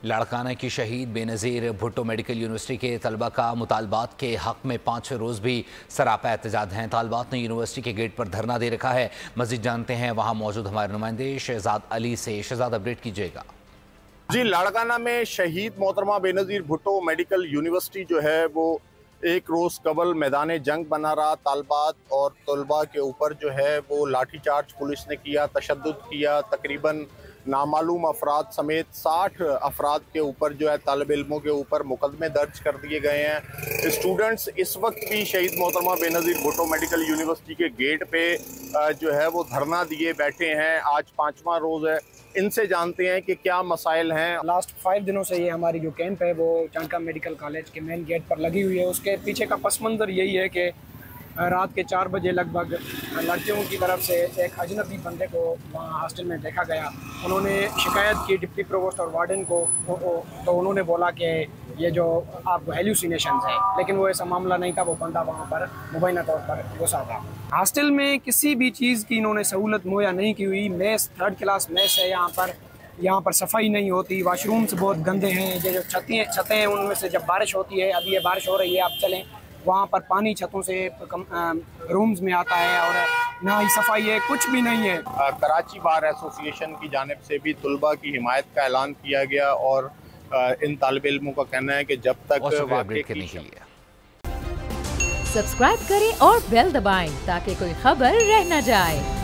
लाड़काना की शहीद Benazir Bhutto medical university के तलबा का मुतालबात के हक़ में 5 रोज़ भी सरापा एहतजाज हैं। तालिबात ने यूनिवर्सिटी के गेट पर धरना दे रखा है। मज़ीद जानते हैं वहाँ मौजूद हमारे नुमाइंदे शहजाद अली से। शहजाद, अपडेट कीजिएगा। जी, लाड़काना में शहीद मोहतरमा बेनज़ीर भुट्टो मेडिकल यूनिवर्सिटी जो है वो एक रोज़ कबल मैदान जंग बना रहा। तालबात और तलबा के ऊपर जो है वो लाठीचार्ज पुलिस ने किया, तशद्दुद किया। तकरीबन नामालूम अफराद समेत 60 अफराद के ऊपर जो है तालिब इल्मों के ऊपर मुकदमे दर्ज कर दिए गए हैं। स्टूडेंट्स इस वक्त भी शहीद मोहतरमा बेनज़ीर भुट्टो मेडिकल यूनिवर्सिटी के गेट पे जो है वो धरना दिए बैठे हैं। आज 5वां रोज़ है। इनसे जानते हैं कि क्या मसाइल हैं। लास्ट 5 दिनों से ये हमारी जो कैंप है वो चांका मेडिकल कॉलेज के मेन गेट पर लगी हुई है। उसके पीछे का पस मंज़र यही है कि रात के 4 बजे लगभग लड़कियों की तरफ से एक अजनबी बंदे को वहाँ हॉस्टल में देखा गया। उन्होंने शिकायत की डिप्टी प्रोवोस्ट और वार्डन को, तो उन्होंने बोला कि ये जो आपको हेल्यूसिनेशंस है, लेकिन वो ऐसा मामला नहीं था। वो बंदा वहाँ पर मुबैना तौर पर घुसा था। हॉस्टल में किसी भी चीज़ की इन्होंने सहूलत मुहैया नहीं की हुई। मेस 3rd क्लास मेस है। यहाँ पर सफाई नहीं होती। वाशरूम्स बहुत गंदे हैं। ये जो छतें हैं उनमें से जब बारिश होती है, अभी ये बारिश हो रही है, आप चलें, वहाँ पर पानी छतों से रूम्स में आता है और ना ही सफाई है, कुछ भी नहीं है। कराची बार एसोसिएशन की जानिब से भी तुलबा की हिमायत का ऐलान किया गया और इन तालिब इल्मों का कहना है कि जब तक सब्सक्राइब करें और बेल दबाएं ताकि कोई खबर रह न जाए।